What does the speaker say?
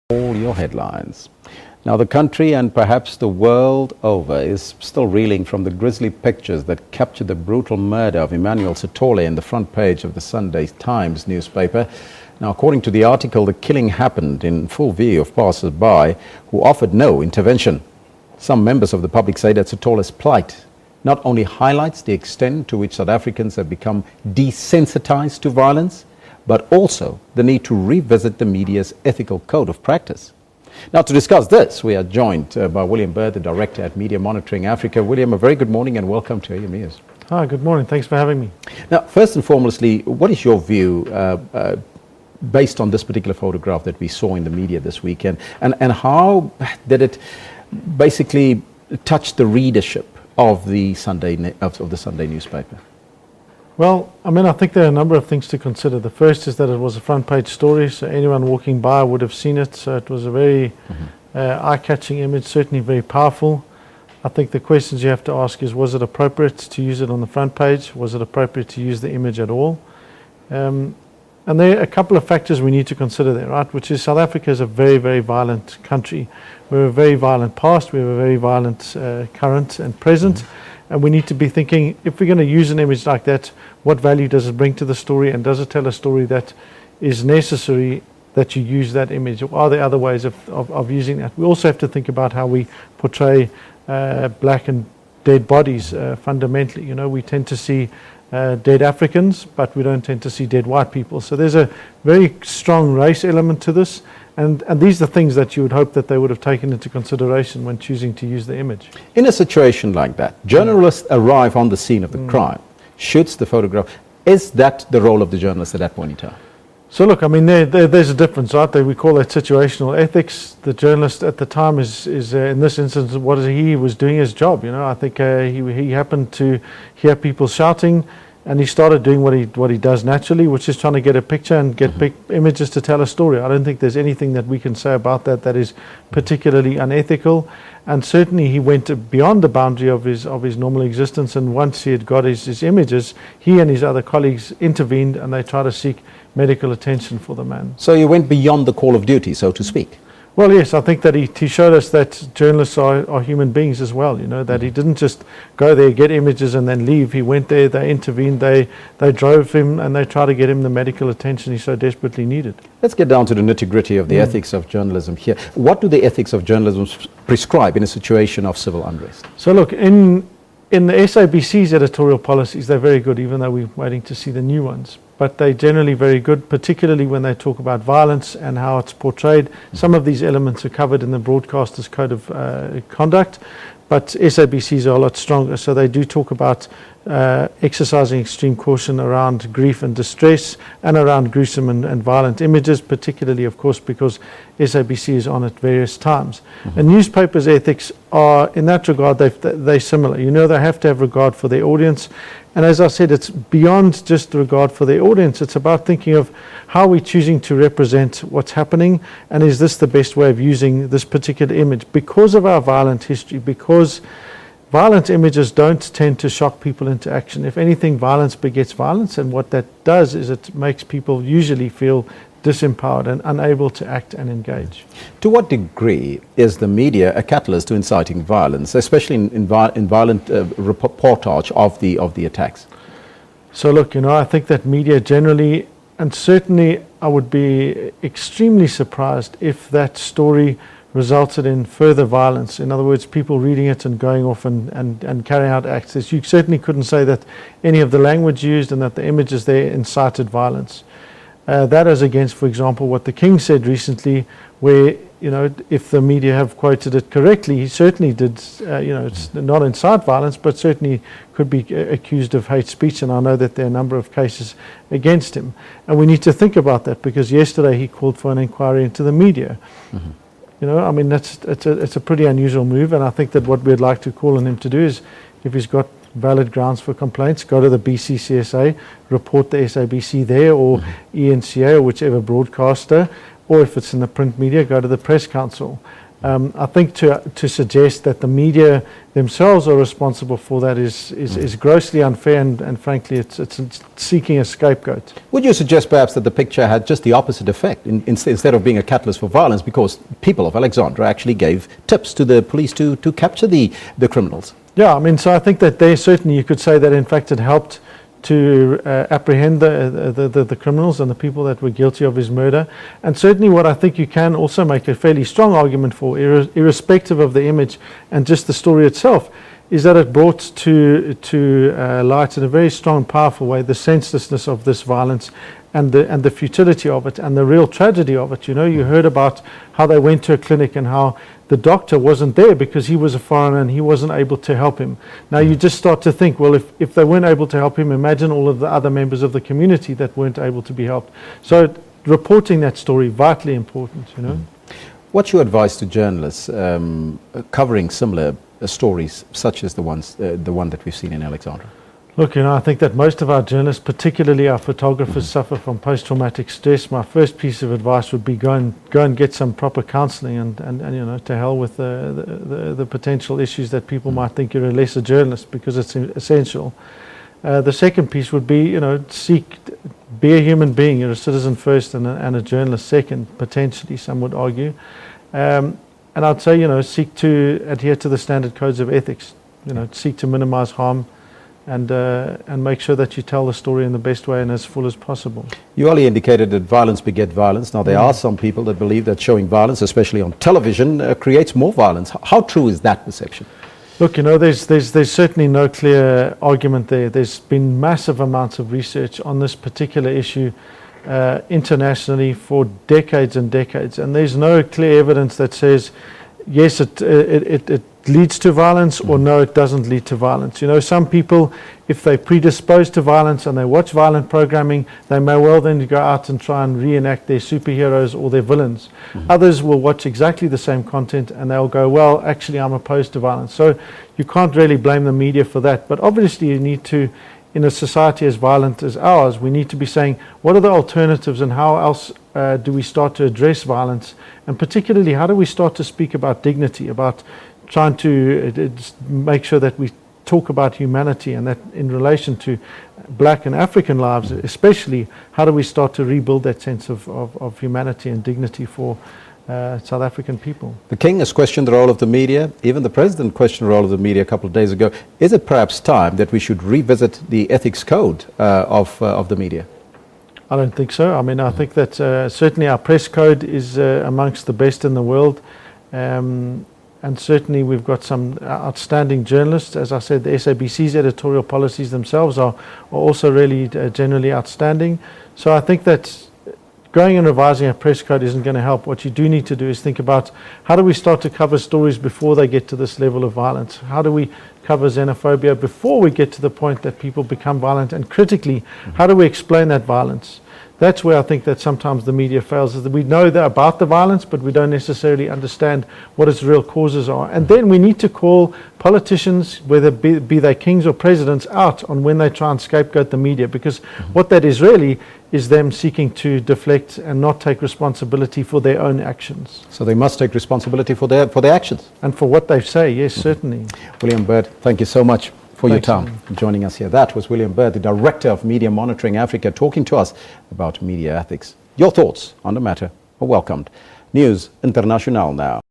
All your headlines. Now, the country and perhaps the world over is still reeling from the grisly pictures that captured the brutal murder of Emmanuel Sithole in the front page of the Sunday Times newspaper. Now, according to the article, the killing happened in full view of passers-by who offered no intervention. Some members of the public say that Sithole's plight not only highlights the extent to which South Africans have become desensitized to violence, but also the need to revisit the media's ethical code of practice. Now, to discuss this, we are joined by William Bird, the Director at Media Monitoring Africa. William, a very good morning and welcome to AM News. Hi, good morning. Thanks for having me. Now, first and foremostly, what is your view based on this particular photograph that we saw in the media this weekend, and how did it basically touch the readership of the Sunday newspaper? Well, I think there are a number of things to consider. The first is that it was a front page story, so anyone walking by would have seen it. So it was a very eye-catching image, certainly very powerful. I think the questions you have to ask is, was it appropriate to use it on the front page? Was it appropriate to use the image at all? And there are a couple of factors we need to consider there, right? Which is South Africa is a very, very violent country. We have a very violent past, we have a very violent current and present. And we need to be thinking, if we're going to use an image like that, what value does it bring to the story, and does it tell a story that is necessary that you use that image, or are there other ways of using that? We also have to think about how we portray black and dead bodies fundamentally. You know, we tend to see dead Africans, but we don't tend to see dead white people. So there's a very strong race element to this. And these are things that you would hope that they would have taken into consideration when choosing to use the image. In a situation like that, journalists arrive on the scene of the crime, shoots the photograph. Is that the role of the journalist at that point in time? So look, there's a difference, right? We call that situational ethics. The journalist at the time is in this instance, he was doing his job. You know, I think he happened to hear people shouting, and he started doing what he does naturally, which is trying to get a picture and get big images to tell a story. I don't think there's anything that we can say about that is particularly unethical. And certainly he went beyond the boundary of his normal existence. And once he had got his images, he and his other colleagues intervened, and they tried to seek medical attention for the man. So he went beyond the call of duty, so to speak. Well, yes, I think that he showed us that journalists are human beings as well, you know, that he didn't just go there, get images and then leave. He went there, they intervened, they drove him, and they tried to get him the medical attention he so desperately needed. Let's get down to the nitty-gritty of the ethics of journalism here. What do the ethics of journalism prescribe in a situation of civil unrest? So look, in the SABC's editorial policies, they're very good, even though we're waiting to see the new ones. But they're generally very good, particularly when they talk about violence and how it's portrayed. Some of these elements are covered in the Broadcasters Code of Conduct, but SABCs are a lot stronger. So they do talk about exercising extreme caution around grief and distress, and around gruesome and violent images, particularly, of course, because SABC is on at various times. And newspapers' ethics are, in that regard, they're similar. You know, they have to have regard for their audience. And as I said, it's beyond just the regard for their audience. It's about thinking of how we're choosing to represent what's happening, and is this the best way of using this particular image? Because of our violent history, because violent images don't tend to shock people into action. If anything, violence begets violence, and what that does is it makes people usually feel disempowered and unable to act and engage. To what degree is the media a catalyst to inciting violence, especially in violent reportage of the attacks? So look, I think that media generally, and certainly I would be extremely surprised if that story resulted in further violence. In other words, people reading it and going off and carrying out acts. You certainly couldn't say that any of the language used and that the images there incited violence. That is against, for example, what the King said recently, where, if the media have quoted it correctly, he certainly did, it's not incite violence, but certainly could be accused of hate speech. And I know that there are a number of cases against him. And we need to think about that, because yesterday he called for an inquiry into the media. It's a pretty unusual move. And I think that what we'd like to call on him to do is, if he's got valid grounds for complaints, go to the BCCSA, report the SABC there, or ENCA, or whichever broadcaster, or if it's in the print media, go to the Press Council. I think to suggest that the media themselves are responsible for that is grossly unfair, and frankly, it's seeking a scapegoat. Would you suggest perhaps that the picture had just the opposite effect, instead of being a catalyst for violence, because people of Alexandra actually gave tips to the police to capture the criminals? Yeah, I mean, so I think that there certainly you could say that in fact it helped to apprehend the criminals and the people that were guilty of his murder. And certainly what I think you can also make a fairly strong argument for, irrespective of the image and just the story itself, is that it brought to light in a very strong, powerful way the senselessness of this violence and the futility of it and the real tragedy of it. You know, you heard about how they went to a clinic and how the doctor wasn't there because he was a foreigner and he wasn't able to help him. Now you just start to think, well, if they weren't able to help him, imagine all of the other members of the community that weren't able to be helped. So reporting that story, vitally important, you know. What's your advice to journalists covering similar stories such as the one that we've seen in Alexandra? Look, you know, I think that most of our journalists, particularly our photographers, suffer from post-traumatic stress. My first piece of advice would be go and get some proper counselling, and you know, to hell with the potential issues that people might think you're a lesser journalist, because it's essential. The second piece would be, you know, be a human being. You're a citizen first and a journalist second, potentially, some would argue. And I'd say, you know, seek to adhere to the standard codes of ethics. You know, seek to minimize harm, and make sure that you tell the story in the best way and as full as possible. You already indicated that violence begets violence. Now, there are some people that believe that showing violence, especially on television, creates more violence. How true is that perception? Look, you know, there's certainly no clear argument there. There's been massive amounts of research on this particular issue internationally for decades and decades, and there's no clear evidence that says, yes, it leads to violence, or no, it doesn't lead to violence. You know, some people, if they're predisposed to violence and they watch violent programming, they may well then go out and try and reenact their superheroes or their villains. Others will watch exactly the same content and they'll go, well, actually, I'm opposed to violence. So you can't really blame the media for that. But obviously, you need to, in a society as violent as ours, we need to be saying, what are the alternatives and how else do we start to address violence? And particularly, how do we start to speak about dignity, about trying to make sure that we talk about humanity, and that in relation to Black and African lives especially, how do we start to rebuild that sense of humanity and dignity for South African people? The King has questioned the role of the media. Even the President questioned the role of the media a couple of days ago. Is it perhaps time that we should revisit the ethics code of the media? I don't think so. I mean, I think that certainly our press code is amongst the best in the world. And certainly we've got some outstanding journalists. As I said, the SABC's editorial policies themselves are also really generally outstanding. So I think that going and revising a press code isn't going to help. What you do need to do is think about, how do we start to cover stories before they get to this level of violence? How do we cover xenophobia before we get to the point that people become violent? And critically, how do we explain that violence? That's where I think that sometimes the media fails, is that we know about the violence, but we don't necessarily understand what its real causes are. And then we need to call politicians, whether be they kings or presidents, out on when they try and scapegoat the media, because what that is really is them seeking to deflect and not take responsibility for their own actions. So they must take responsibility for their actions. And for what they say, yes, certainly. William Bird, thank you so much for your time joining us here. That was William Bird, the Director of Media Monitoring Africa, talking to us about media ethics. Your thoughts on the matter are welcomed. News International now.